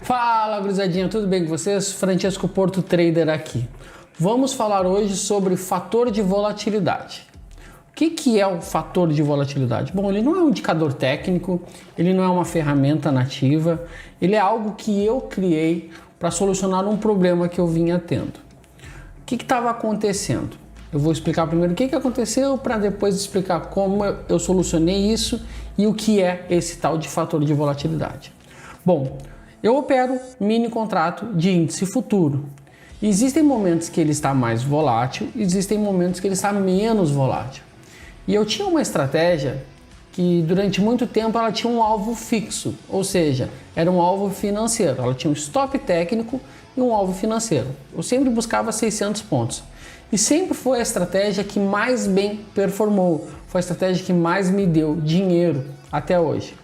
Fala, gurizadinha, tudo bem com vocês? Francesco Porto Trader aqui. Vamos falar hoje sobre fator de volatilidade. O que é o fator de volatilidade? Bom, ele não é um indicador técnico, ele não é uma ferramenta nativa, ele é algo que eu criei para solucionar um problema que eu vinha tendo. O que estava acontecendo? Eu vou explicar primeiro o que aconteceu para depois explicar como eu solucionei isso e o que é esse tal de fator de volatilidade. Bom, eu opero mini contrato de índice futuro. Existem momentos que ele está mais volátil, existem momentos que ele está menos volátil. E eu tinha uma estratégia que durante muito tempo ela tinha um alvo fixo, ou seja, era um alvo financeiro. Ela tinha um stop técnico e um alvo financeiro. Eu sempre buscava 600 pontos. E sempre foi a estratégia que mais bem performou, foi a estratégia que mais me deu dinheiro até hoje.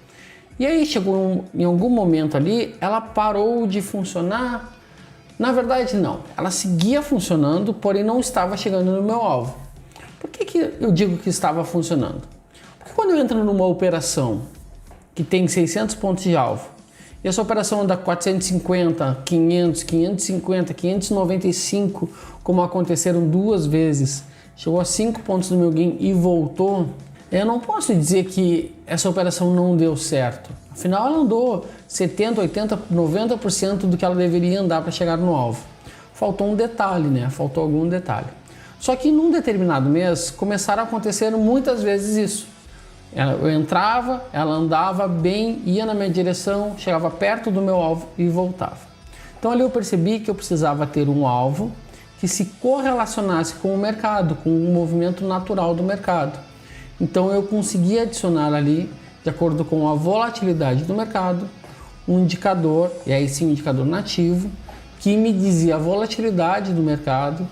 E aí chegou em algum momento ali, ela parou de funcionar. Na verdade não, ela seguia funcionando, porém não estava chegando no meu alvo. Por que eu digo que estava funcionando? Porque quando eu entro numa operação que tem 600 pontos de alvo, e essa operação anda 450, 500, 550, 595, como aconteceram duas vezes, chegou a 5 pontos do meu gain e voltou, eu não posso dizer que essa operação não deu certo. Afinal, ela andou 70, 80, 90% do que ela deveria andar para chegar no alvo. Faltou um detalhe, né? Faltou algum detalhe. Só que num determinado mês começaram a acontecer muitas vezes isso. Eu entrava, ela andava bem, ia na minha direção, chegava perto do meu alvo e voltava. Então ali eu percebi que eu precisava ter um alvo que se correlacionasse com o mercado, com o movimento natural do mercado. Então eu consegui adicionar ali, de acordo com a volatilidade do mercado, um indicador, e aí sim um indicador nativo, que me dizia a volatilidade do mercado.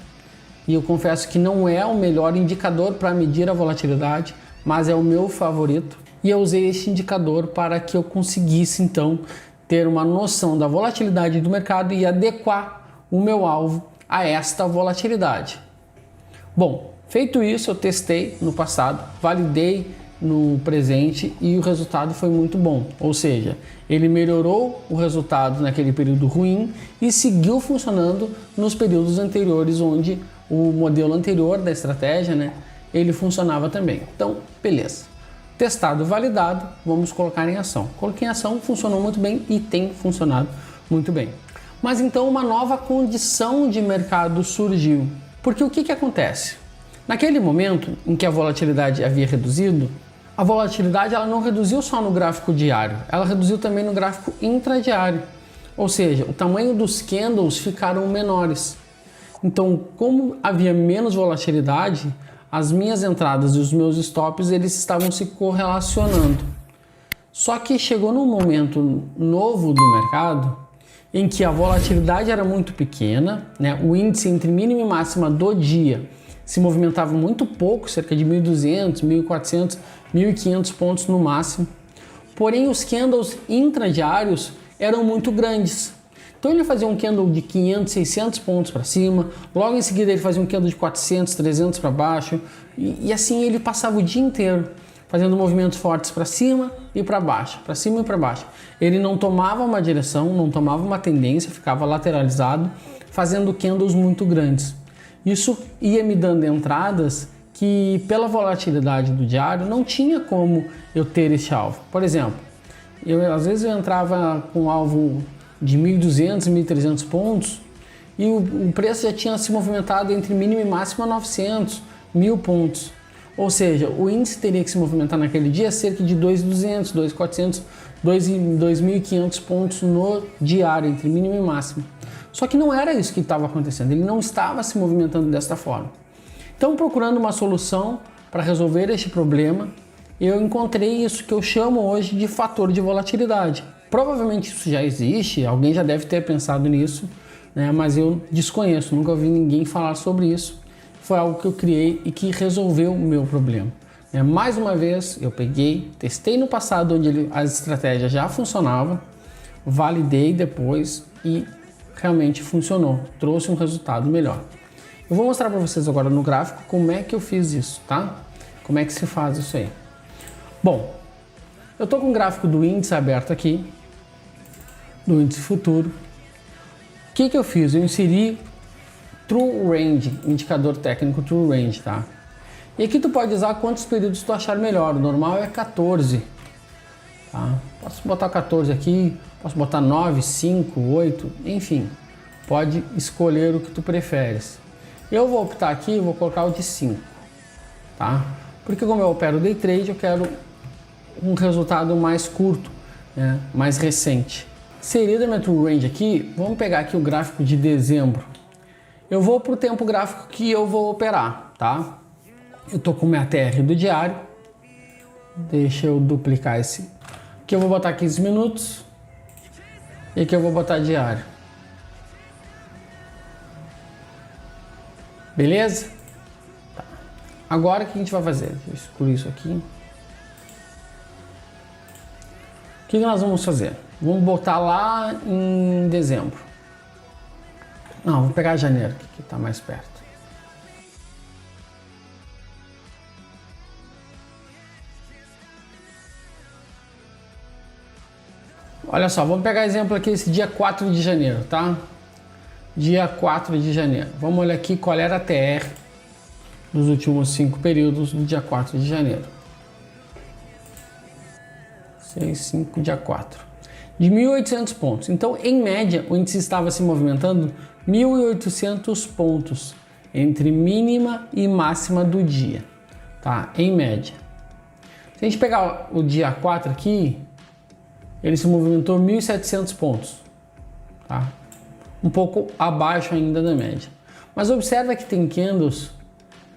E eu confesso que não é o melhor indicador para medir a volatilidade, mas é o meu favorito. E eu usei este indicador para que eu conseguisse então ter uma noção da volatilidade do mercado e adequar o meu alvo a esta volatilidade. Bom, feito isso, eu testei no passado, validei no presente e o resultado foi muito bom. Ou seja, ele melhorou o resultado naquele período ruim e seguiu funcionando nos períodos anteriores, onde o modelo anterior da estratégia, né, ele funcionava também. Então, beleza. Testado, validado, vamos colocar em ação. Coloquei em ação, funcionou muito bem e tem funcionado muito bem. Mas então uma nova condição de mercado surgiu. Porque o que acontece? Naquele momento em que a volatilidade havia reduzido, a volatilidade ela não reduziu só no gráfico diário, ela reduziu também no gráfico intradiário. Ou seja, o tamanho dos candles ficaram menores. Então, como havia menos volatilidade, as minhas entradas e os meus stops eles estavam se correlacionando. Só que chegou num momento novo do mercado em que a volatilidade era muito pequena, né? O índice entre mínima e máxima do dia se movimentava muito pouco, cerca de 1.200, 1.400, 1.500 pontos no máximo. Porém, os candles intradiários eram muito grandes. Então ele fazia um candle de 500, 600 pontos para cima, logo em seguida ele fazia um candle de 400, 300 para baixo, e assim ele passava o dia inteiro fazendo movimentos fortes para cima e para baixo, para cima e para baixo. Ele não tomava uma direção, não tomava uma tendência, ficava lateralizado, fazendo candles muito grandes. Isso ia me dando entradas que pela volatilidade do diário não tinha como eu ter esse alvo. Por exemplo, às vezes eu entrava com alvo de 1.200 e 1.300 pontos e o preço já tinha se movimentado entre mínimo e máximo a 900, 1.000 pontos. Ou seja, o índice teria que se movimentar naquele dia cerca de 2.200, 2.400, 2.500 pontos no diário, entre mínimo e máximo. Só que não era isso que estava acontecendo, ele não estava se movimentando desta forma. Então, procurando uma solução para resolver este problema, eu encontrei isso que eu chamo hoje de fator de volatilidade. Provavelmente isso já existe, alguém já deve ter pensado nisso, né? Mas eu desconheço, nunca ouvi ninguém falar sobre isso. Foi algo que eu criei e que resolveu o meu problema. Mais uma vez, eu peguei, testei no passado onde as estratégias já funcionavam, validei depois e realmente funcionou, trouxe um resultado melhor. Eu vou mostrar para vocês agora no gráfico como é que eu fiz isso, tá? Como é que se faz isso aí. Bom, eu estou com o gráfico do índice aberto aqui. do índice futuro. O que eu fiz? Eu inseri True Range, indicador técnico True Range, tá? E aqui tu pode usar quantos períodos tu achar melhor. O normal é 14, tá? Posso botar 14 aqui, posso botar 9, 5, 8, enfim. Pode escolher o que tu preferes. Eu vou optar aqui, vou colocar o de 5, tá? Porque como eu opero Day Trade, eu quero um resultado mais curto, né? Mais recente. Inserido na True Range aqui, vamos pegar aqui o gráfico de dezembro. Eu vou para o tempo gráfico que eu vou operar, tá? Eu tô com minha TR do diário. Deixa eu duplicar esse. Aqui eu vou botar 15 minutos. E aqui eu vou botar diário. Beleza? Tá. Agora o que a gente vai fazer? Deixa eu excluir isso aqui. O que nós vamos fazer? Vamos botar lá em dezembro. Não, vou pegar janeiro, que está mais perto. Olha só, vamos pegar exemplo aqui esse dia 4 de janeiro, tá? Dia 4 de janeiro. Vamos olhar aqui qual era a TR dos últimos 5 períodos do dia 4 de janeiro. 6, 5, dia 4. De 1.800 pontos. Então, em média, o índice estava se movimentando 1.800 pontos entre mínima e máxima do dia, tá? Em média. Se a gente pegar o dia 4 aqui, ele se movimentou 1.700 pontos, tá? Um pouco abaixo ainda da média. Mas observa que tem candles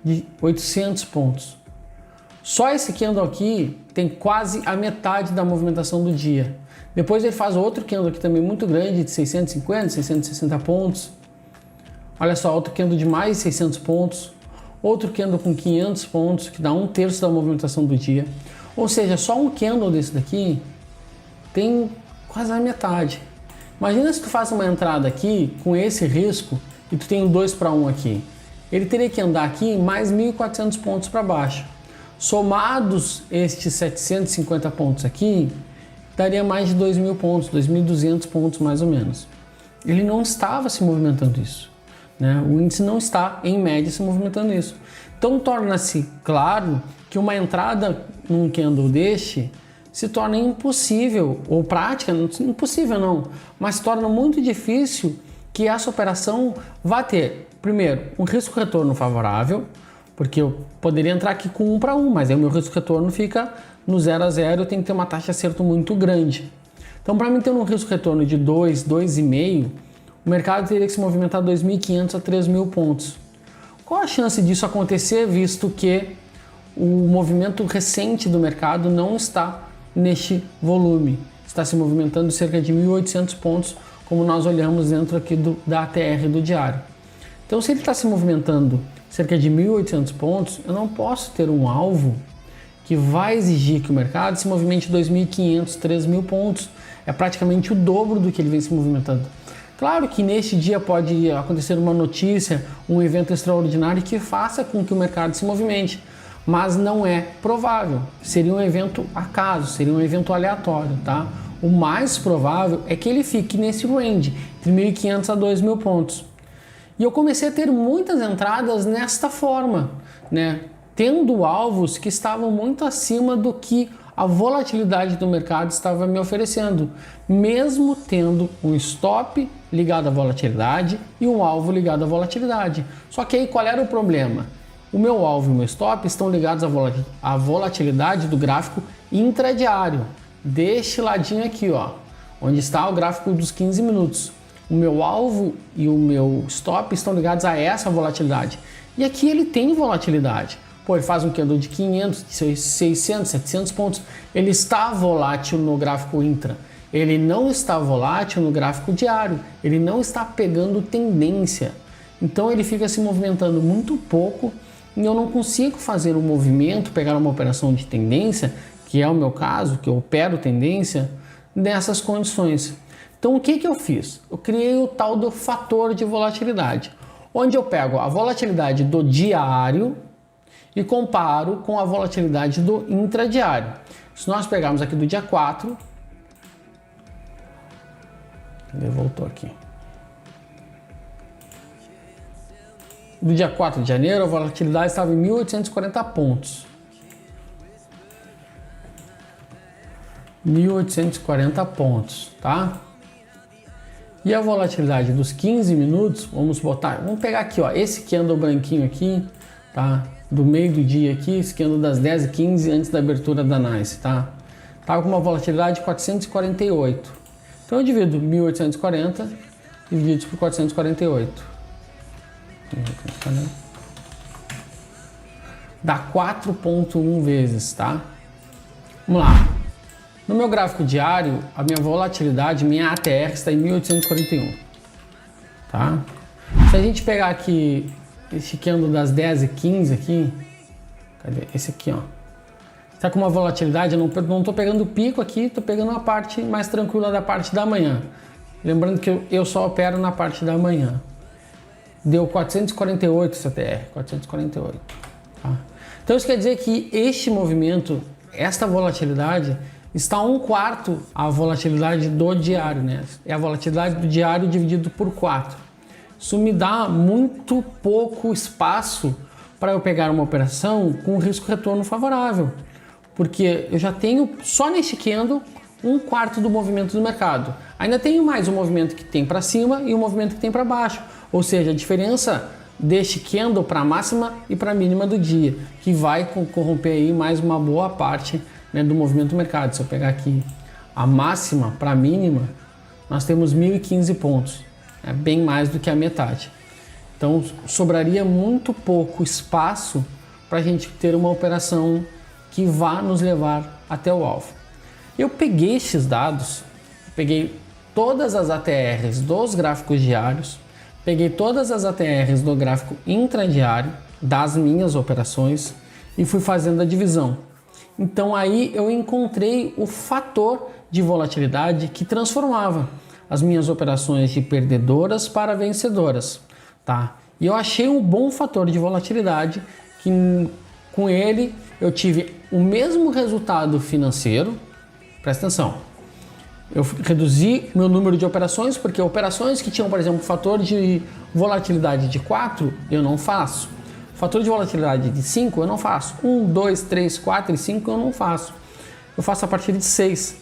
de 800 pontos. Só esse candle aqui tem quase a metade da movimentação do dia. Depois ele faz outro candle aqui também muito grande, de 650, 660 pontos. Olha só, outro candle de mais de 600 pontos. Outro candle com 500 pontos, que dá 1/3 da movimentação do dia. Ou seja, só um candle desse daqui tem quase a metade. Imagina se tu faz uma entrada aqui com esse risco e tu tem um 2-1 aqui. Ele teria que andar aqui mais 1.400 pontos para baixo. Somados estes 750 pontos aqui, daria mais de 2.000 pontos, 2.200 pontos mais ou menos. Ele não estava se movimentando isso, né? O índice não está, em média, se movimentando isso. Então torna-se claro que uma entrada num candle deste se torna impossível, ou prática, impossível não, mas se torna muito difícil que essa operação vá ter, primeiro, um risco-retorno favorável, porque eu poderia entrar aqui com 1-1, mas aí o meu risco-retorno fica no 0 a 0, eu tenho que ter uma taxa de acerto muito grande. Então, para mim ter um risco-retorno de 2, 2,5, o mercado teria que se movimentar 2.500 a 3.000 pontos. Qual a chance disso acontecer, visto que o movimento recente do mercado não está neste volume? Está se movimentando cerca de 1.800 pontos, como nós olhamos dentro aqui da ATR do diário. Então, se ele está se movimentando cerca de 1.800 pontos, eu não posso ter um alvo que vai exigir que o mercado se movimente 2.500, 3.000 pontos. É praticamente o dobro do que ele vem se movimentando. Claro que neste dia pode acontecer uma notícia, um evento extraordinário que faça com que o mercado se movimente, mas não é provável. Seria um evento acaso, seria um evento aleatório, tá? O mais provável é que ele fique nesse range, entre 1.500 a 2.000 pontos. E eu comecei a ter muitas entradas nesta forma, né? Tendo alvos que estavam muito acima do que a volatilidade do mercado estava me oferecendo, mesmo tendo um stop ligado à volatilidade e um alvo ligado à volatilidade. Só que aí qual era o problema? O meu alvo e o meu stop estão ligados à volatilidade do gráfico intradiário, deste ladinho aqui, ó, onde está o gráfico dos 15 minutos. O meu alvo e o meu stop estão ligados a essa volatilidade. E aqui ele tem volatilidade. Pô, ele faz um candle de 500, 600, 700 pontos. Ele está volátil no gráfico intra. Ele não está volátil no gráfico diário. Ele não está pegando tendência. Então ele fica se movimentando muito pouco e eu não consigo fazer um movimento, pegar uma operação de tendência, que é o meu caso, que eu opero tendência, nessas condições. Então o que eu fiz? Eu criei o tal do fator de volatilidade, onde eu pego a volatilidade do diário e comparo com a volatilidade do intradiário. Se nós pegarmos aqui do dia 4, Ele voltou aqui. Do dia 4 de janeiro, a volatilidade estava em 1.840 pontos. 1.840 pontos, tá? E a volatilidade dos 15 minutos, vamos pegar aqui, ó, esse candle branquinho aqui, tá? Do meio do dia aqui, esse candle das 10h15 antes da abertura da NYSE, tá? Tava com uma volatilidade de 448. Então eu divido 1.840 dividido por 448. Dá 4,1 vezes, tá? Vamos lá. No meu gráfico diário, a minha volatilidade, minha ATR está em 1.841, tá? Se a gente pegar aqui esse candle das 10h15 aqui, cadê? Esse aqui, ó. Está com uma volatilidade, eu não estou pegando o pico aqui, estou pegando a parte mais tranquila da parte da manhã. Lembrando que eu só opero na parte da manhã. Deu 448 essa ATR, 448, tá? Então isso quer dizer que este movimento, esta volatilidade, está 1/4 a volatilidade do diário, né? É a volatilidade do diário dividido por 4. Isso me dá muito pouco espaço para eu pegar uma operação com risco-retorno favorável, porque eu já tenho só neste candle 1/4 do movimento do mercado. Ainda tenho mais o movimento que tem para cima e o movimento que tem para baixo, ou seja, a diferença deste candle para a máxima e para a mínima do dia, que vai corromper aí mais uma boa parte, né, do movimento do mercado. Se eu pegar aqui a máxima para a mínima, nós temos 1.015 pontos, é bem mais do que a metade. Então sobraria muito pouco espaço para a gente ter uma operação que vá nos levar até o alvo. Eu peguei estes dados, peguei todas as ATRs dos gráficos diários, peguei todas as ATRs do gráfico intradiário das minhas operações e fui fazendo a divisão. Então aí eu encontrei o fator de volatilidade que transformava as minhas operações de perdedoras para vencedoras, tá? E eu achei um bom fator de volatilidade que com ele eu tive o mesmo resultado financeiro. Presta atenção. Eu reduzi meu número de operações, porque operações que tinham, por exemplo, fator de volatilidade de 4, eu não faço. Fator de volatilidade de 5, eu não faço. 1, 2, 3, 4 e 5 eu não faço. Eu faço a partir de 6.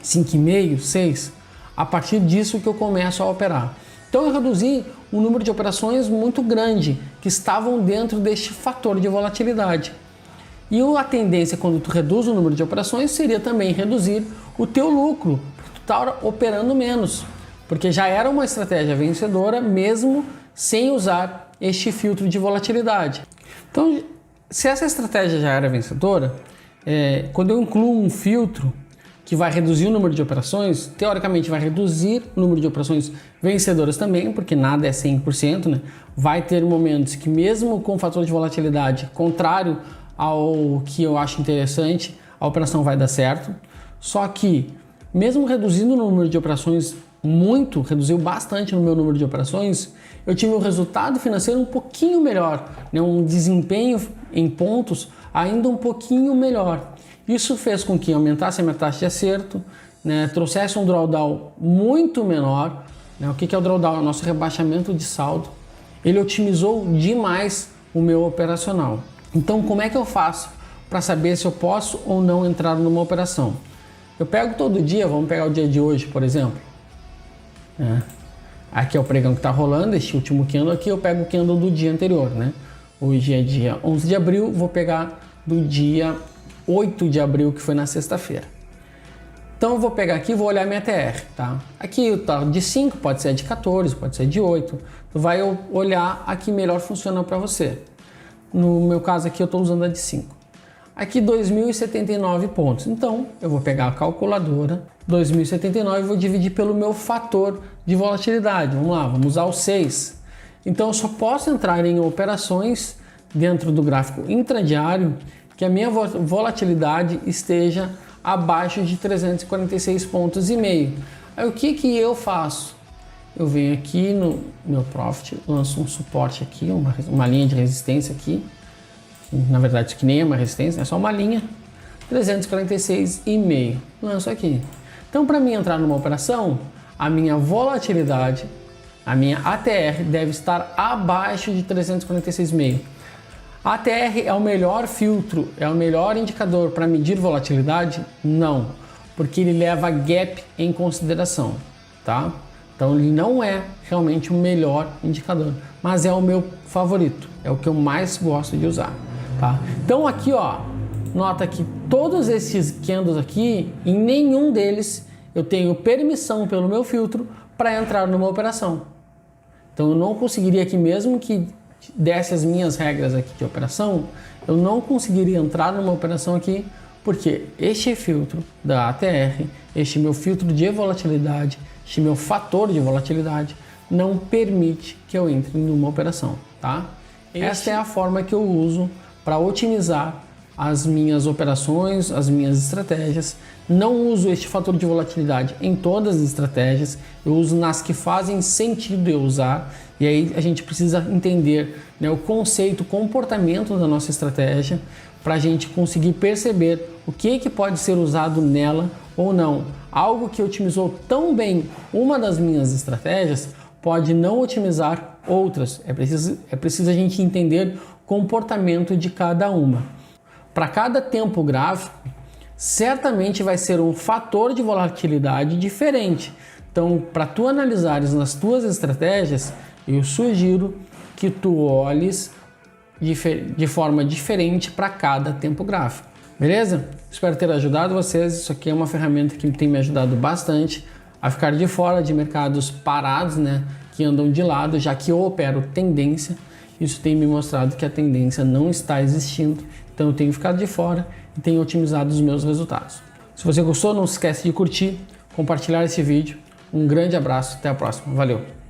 5,5, 6. A partir disso que eu começo a operar. Então eu reduzi um número de operações muito grande que estavam dentro deste fator de volatilidade. E a tendência quando tu reduz o número de operações seria também reduzir o teu lucro, porque tu está operando menos, porque já era uma estratégia vencedora mesmo sem usar este filtro de volatilidade. Então, se essa estratégia já era vencedora, quando eu incluo um filtro que vai reduzir o número de operações, teoricamente vai reduzir o número de operações vencedoras também, porque nada é 100%, né? Vai ter momentos que mesmo com o fator de volatilidade contrário ao que eu acho interessante, a operação vai dar certo. Só que, mesmo reduzindo o número de operações muito, reduziu bastante no meu número de operações, eu tive um resultado financeiro um pouquinho melhor, né? Um desempenho em pontos ainda um pouquinho melhor. Isso fez com que aumentasse a minha taxa de acerto, né? Trouxesse um drawdown muito menor, né? O que é o drawdown? É o nosso rebaixamento de saldo. Ele otimizou demais o meu operacional. Então, como é que eu faço para saber se eu posso ou não entrar numa operação? Eu pego todo dia, vamos pegar o dia de hoje, por exemplo. Aqui é o pregão que está rolando, este último candle aqui, eu pego o candle do dia anterior, né? Hoje é dia 11 de abril, vou pegar do dia 8 de abril, que foi na sexta-feira. Então eu vou pegar aqui e vou olhar minha TR, tá? Aqui tá de 5, pode ser de 14, pode ser de 8. Tu vai olhar a que melhor funciona para você. No meu caso aqui eu estou usando a de 5. Aqui 2.079 pontos. Então eu vou pegar a calculadora, 2.079 e vou dividir pelo meu fator de volatilidade. Vamos lá, vamos usar o 6. Então eu só posso entrar em operações dentro do gráfico intradiário que a minha volatilidade esteja abaixo de 346,5 pontos. Aí o que eu faço? Eu venho aqui no meu Profit, lanço um suporte aqui, uma linha de resistência aqui. Na verdade isso aqui nem é uma resistência, é só uma linha. 346,5. Lanço aqui. Então para mim entrar numa operação, a minha volatilidade, a minha ATR deve estar abaixo de 346,5. A ATR é o melhor filtro, é o melhor indicador para medir volatilidade? Não, porque ele leva gap em consideração, tá? Então ele não é realmente o melhor indicador, mas é o meu favorito, é o que eu mais gosto de usar, tá? Então aqui, ó, nota que todos esses candles aqui, em nenhum deles eu tenho permissão pelo meu filtro para entrar numa operação. Então eu não conseguiria aqui, mesmo que desse as minhas regras aqui de operação, eu não conseguiria entrar numa operação aqui, porque este filtro da ATR, este meu filtro de volatilidade, este meu fator de volatilidade, não permite que eu entre numa operação, tá? Esta é a forma que eu uso para otimizar as minhas operações, as minhas estratégias. Não uso este fator de volatilidade em todas as estratégias, eu uso nas que fazem sentido eu usar, e aí a gente precisa entender, né, o conceito, o comportamento da nossa estratégia, para a gente conseguir perceber o que pode ser usado nela ou não. Algo que otimizou tão bem uma das minhas estratégias pode não otimizar outras. É preciso a gente entender o comportamento de cada uma. Para cada tempo gráfico, certamente vai ser um fator de volatilidade diferente. Então, para tu analisares nas tuas estratégias, eu sugiro que tu olhes de forma diferente para cada tempo gráfico. Beleza? Espero ter ajudado vocês. Isso aqui é uma ferramenta que tem me ajudado bastante a ficar de fora de mercados parados, né, que andam de lado, já que eu opero tendência. Isso tem me mostrado que a tendência não está existindo, então eu tenho ficado de fora e tenho otimizado os meus resultados. Se você gostou, não se esquece de curtir, compartilhar esse vídeo. Um grande abraço, até a próxima. Valeu!